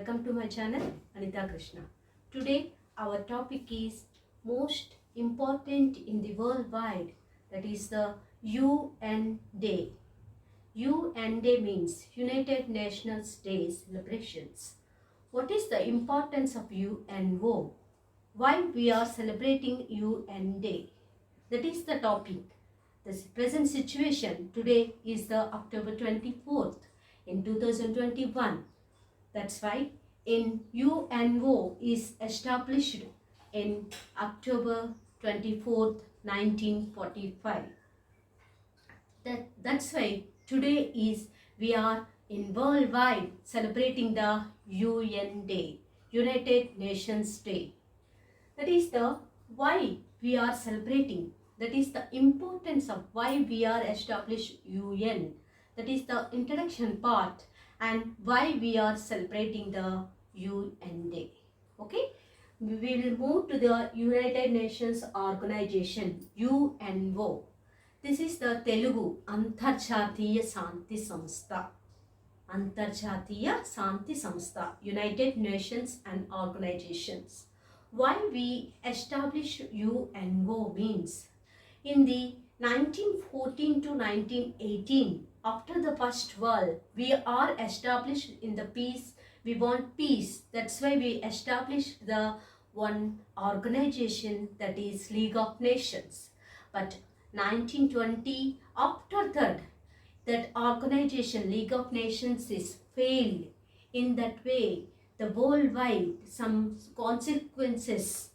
Welcome to my channel Anita Krishna. Today our topic is most important in the worldwide, that is the UN Day. UN Day means United Nations Day celebrations. What is the importance of UNO? Why we are celebrating UN Day? That is the topic. The present situation today is the October 24th in 2021. That's why in UNO is established in October 24th, 1945. That's why today is we are in worldwide celebrating the UN Day, United Nations Day. That is the why we are celebrating. That is the importance of why we are established UN. That is the introduction part and why we are celebrating the UN Day. Okay, we will move to the United Nations Organization, UNO. This is the Telugu Antarjatiya Shanti Samstha. Antarjatiya Shanti Samstha, United Nations and Organizations. Why we establish UNO means in the 1914 to 1918, after the First World, we are established in the peace. We want peace. That's why we established the one organization, that is League of Nations. But 1920, after that organization League of Nations is failed. In that way, the worldwide some consequences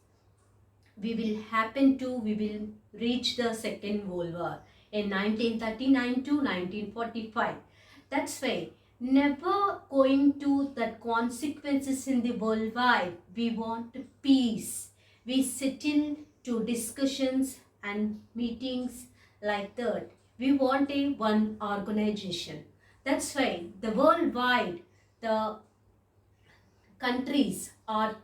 we will reach the Second World War in 1939 to 1945. That's why never going to that consequences in the worldwide. We want peace. We settle to discussions and meetings like that. We want a one organization. That's why the worldwide the countries are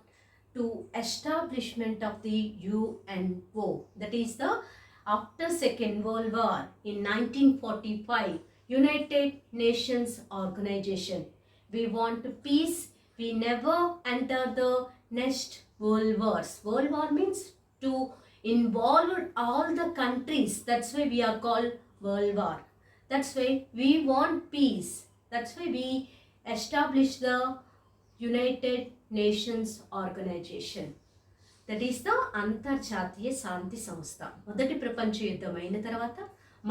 to establishment of the UNO. That is the after Second World War in 1945 United Nations Organization. We want peace. We never enter the next world wars. World war means to involve all the countries. That's why we are called world war. That's why we want peace. That's why we establish the United Nations Organization. That is the అంతర్జాతీయ శాంతి సంస్థ. మొదటి ప్రపంచ యుద్ధం అయిన తర్వాత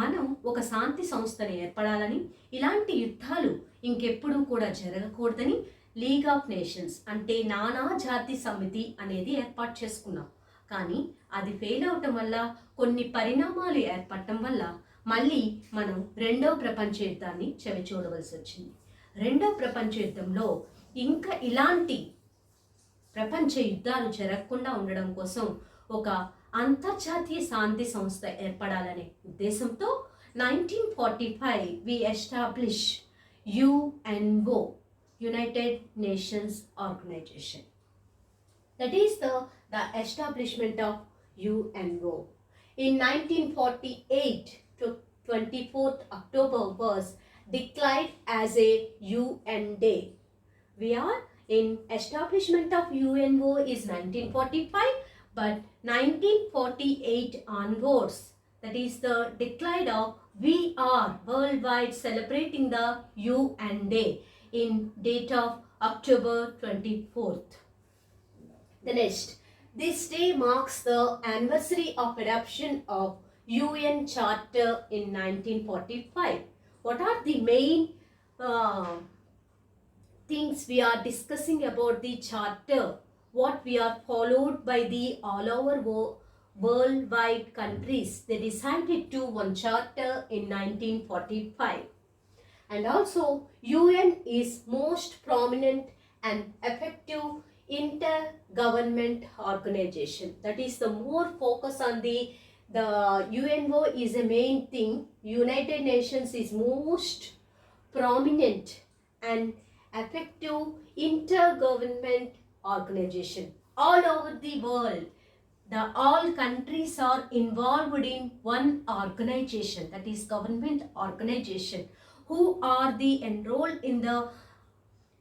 మనం ఒక శాంతి సంస్థను ఏర్పడాలని, ఇలాంటి యుద్ధాలు ఇంకెప్పుడు కూడా జరగకూడదని లీగ్ ఆఫ్ నేషన్స్ అంటే నానా జాతి సమితి అనేది ఏర్పాటు చేసుకున్నాం. కానీ అది ఫెయిల్ అవటం వల్ల కొన్ని పరిణామాలు ఏర్పడటం వల్ల మళ్ళీ మనం రెండవ ప్రపంచ యుద్ధాన్ని చవి చూడవలసి వచ్చింది. రెండవ ప్రపంచ యుద్ధంలో ఇంకా ఇలాంటి ప్రపంచ యుద్ధాలు జరగకుండా ఉండడం కోసం ఒక అంతర్జాతీయ శాంతి సంస్థ ఏర్పడాలనే ఉద్దేశంతో 1945 వి establish UNO, United Nations Organization. That is the establishment of UNO. In 1948 to 24th October was declared as a UN Day. We are in establishment of UNO is 1945, but 1948 onwards, that is the decline of we are worldwide celebrating the UN Day in date of October 24th. The next, this day marks the anniversary of adoption of UN Charter in 1945. What are the main things we are discussing about the charter? What we are followed by the all over worldwide countries. They decided to one charter in 1945. And also UN is most prominent and effective intergovernment organization. That is the more focus on the UNO is a main thing. United Nations is most prominent and effective intergovernment organization all over the world. All countries are involved in one organization, that is government organization, who are the enrolled in the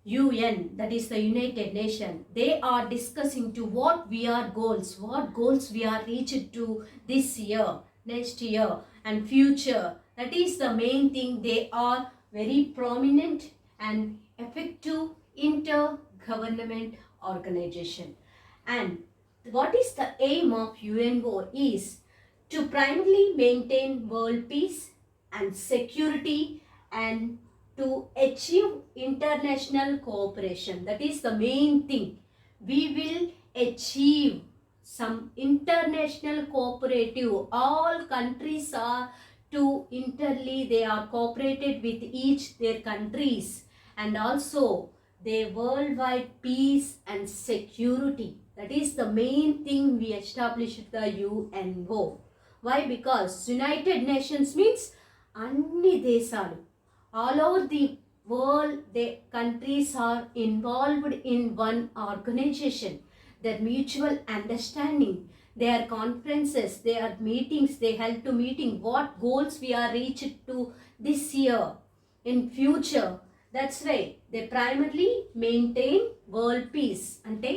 UN, that is the United Nations, they are discussing to what goals we are reached to this year, next year and future. That is the main thing. They are very prominent and effective intergovernment organization. And what is the aim of UNO is to primarily maintain world peace and security and to achieve international cooperation. That is the main thing. We will achieve some international cooperative. All countries are to interly, they are cooperated with each their countries, and also their worldwide peace and security. That is the main thing we established the UNO. Why? Because United Nations means అన్ని దేశాలు, all over the world, the countries are involved in one organization. Their mutual understanding, their conferences, their meetings, they held to meeting what goals we are reached to this year, in future. That's why they primarily maintain world peace. అంటే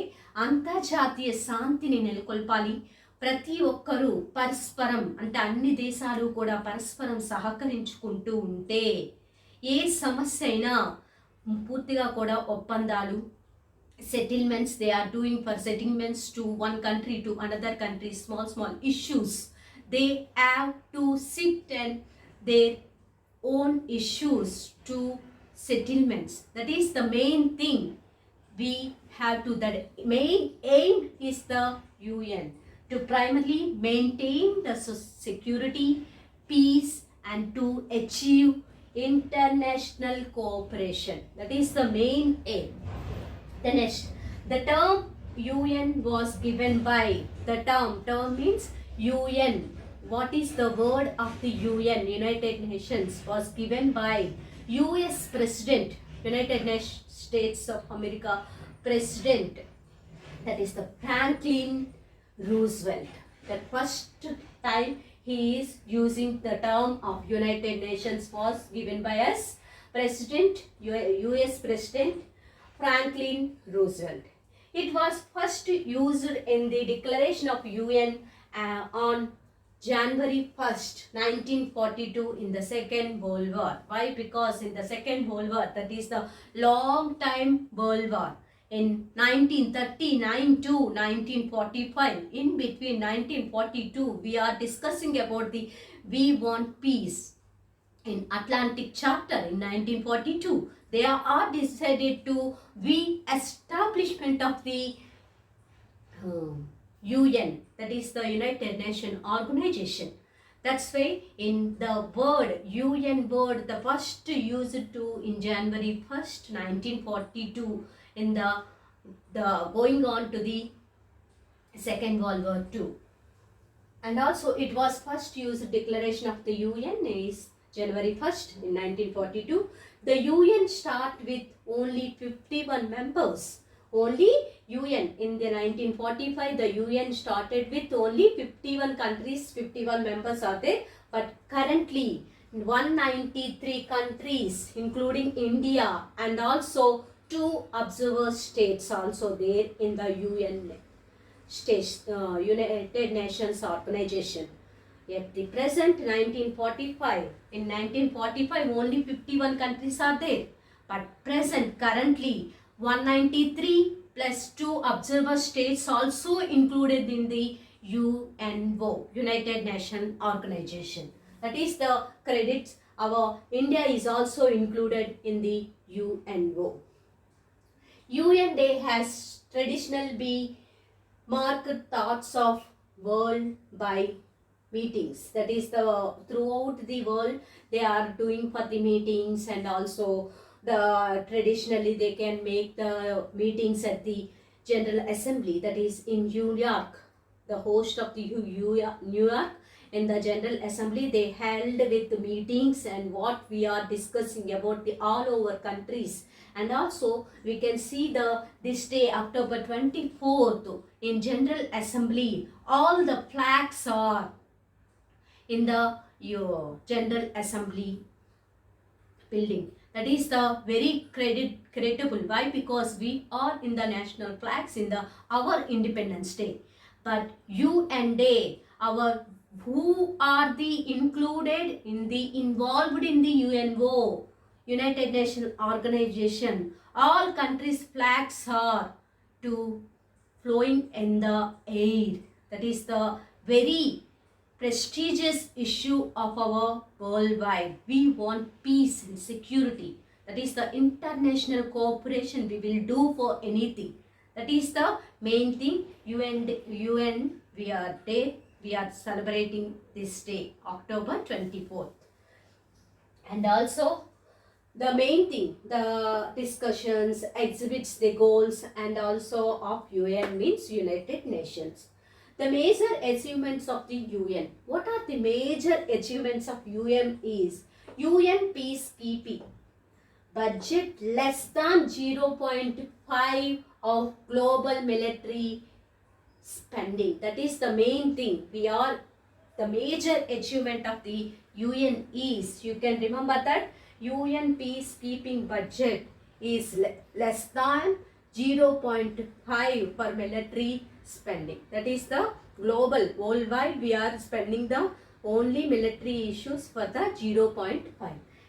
అంతర్జాతీయ శాంతిని నెలకొల్పాలి. ప్రతి ఒక్కరూ పరస్పరం, అంటే అన్ని దేశాలు కూడా పరస్పరం సహకరించుకుంటూ ఉంటే ఏ సమస్య అయినా పూర్తిగా కూడా ఒప్పందాలు, settlements, they are doing for settlements to one country to another country, small issues, they have to sit and their own issues to settlements. That is the main thing. We have to, that main aim is the UN to primarily maintain the security, peace and to achieve international cooperation. That is the main aim. The next, the term UN was given by, the term means UN. What is the word of the UN, United Nations, was given by US President, United States of America President, that is the Franklin Roosevelt. The first time he is using the term of United Nations was given by us President, US President Franklin Roosevelt. It was first used in the Declaration of UN on January 1st, 1942 in the Second World War. Why? Because in the Second World War, that is the long time World War, in 1939 to 1945, in between 1942, we are discussing about the we want peace. In Atlantic Charter in 1942, they are decided to re-establishment of the UN, that is the United Nations organization. That's why in the word, UN word, the first used to in January 1st, 1942, in the going on to the Second World War II. And also it was first used declaration of the UN is January 1st in 1942. The UN start with only 51 members. Only UN in the 1945, the UN started with only 51 countries, 51 members are there. But currently 193 countries, including India, and also 2 observer states also there in the UN states, United Nations organization. At the present 1945, in 1945 only 51 countries are there. But present currently 193 plus 2 observer states also included in the UNO, United Nations organization. That is the credits. Our India is also included in the UNO. UN Day has traditionally been marked thoughts of world by meetings. That is the throughout the world they are doing for the meetings, and also the traditionally they can make the meetings at the General Assembly, that is in New York. The host of the New York, in the General Assembly they held with the meetings and what we are discussing about the all over countries. And also we can see the this day October 24th in General Assembly, all the flags are in the General Assembly building. That is the very creditable. Why? Because we are in the national flags in the our Independence Day. But UN Day, our who are the included in the involved in the UNO, United Nations Organization. All countries' flags are to flowing in the air. That is the very prestigious issue of our worldwide. We want peace and security. That is the international cooperation we will do for anything. That is the main thing. UN we are celebrating this day, October 24th. And also the main thing, the discussions, exhibits the goals and also of UN means United Nations. The major achievements of the UN. What are the major achievements of UN is UN peacekeeping. Budget less than 0.5 of global military spending. That is the main thing. We are the major achievement of the UN is, you can remember that UN peacekeeping budget is less than 0.5 for military spending. That is the global, worldwide we are spending the only military issues for the 0.5.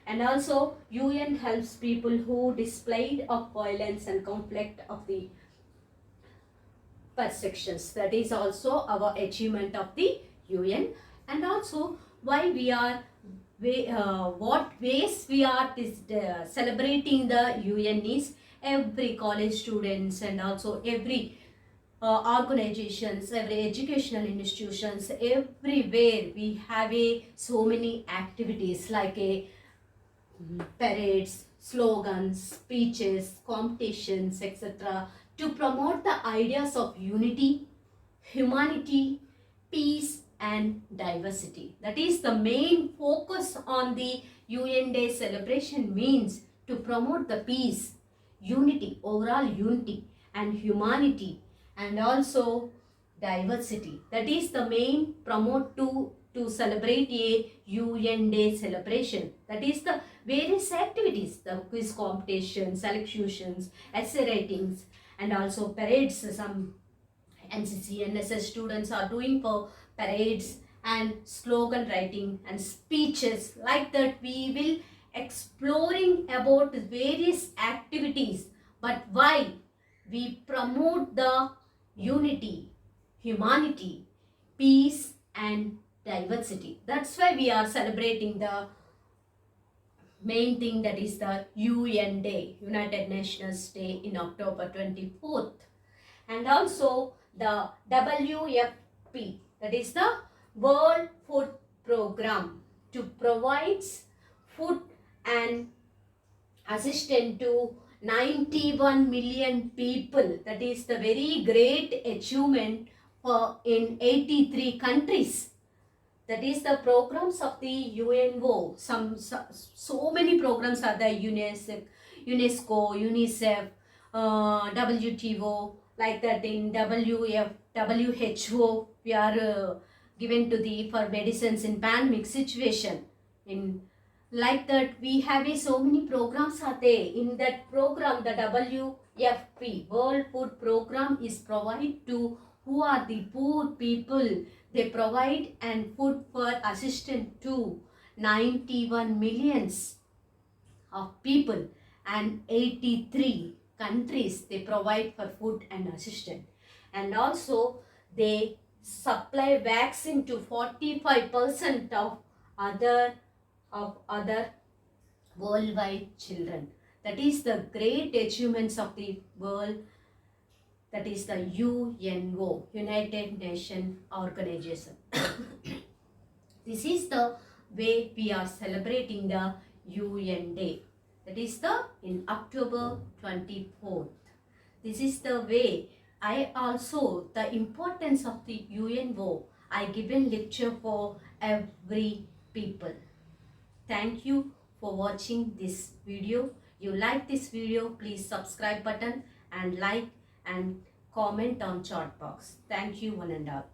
And also UN helps people who displayed of violence and conflict of the perceptions. That is also our achievement of the UN. And also why we are what ways we are celebrating the UN is every college students and also every organizations, every educational institutions, everywhere we have so many activities like parades, slogans, speeches, competitions, etc. to promote the ideas of unity, humanity, peace and diversity. That is the main focus on the UN Day celebration means to promote the peace, unity, overall unity and humanity and also diversity. That is the main promote to celebrate a UN Day celebration. That is the various activities, the quiz competitions, elocutions, essay writings and also parades. Some NCC, NSS students are doing for parades and slogan writing and speeches. Like that we will exploring about various activities. But why? We promote the unity, humanity, peace and diversity. That's why we are celebrating the main thing, that is the UN Day, United Nations Day in October 24th. And also the WFP, that is the World Food Program, to provide food and assistance to 91 million people. That is the very great achievement for in 83 countries. That is the programs of the UNO. So many programs are there, UNESCO, UNICEF, WTO, like that. In WHO we are given to the for medicines in pandemic situation. In like that we have so many programs are there. In that program, the WFP, World Food Program, is provided to who are the poor people. They provide and food for assistance to 91 millions of people and 83 countries. They provide for food and assistance. And also they supply vaccine to 45% of other worldwide children. That is the great achievements of the world. That is the UNO, United Nations Organization. This is the way we are celebrating the UN Day. That is the in October 24th. This is the way I also the importance of the UNO. I given lecture for every people. Thank you for watching this video. You like this video, please subscribe button and like and comment on chat box. Thank you one and all.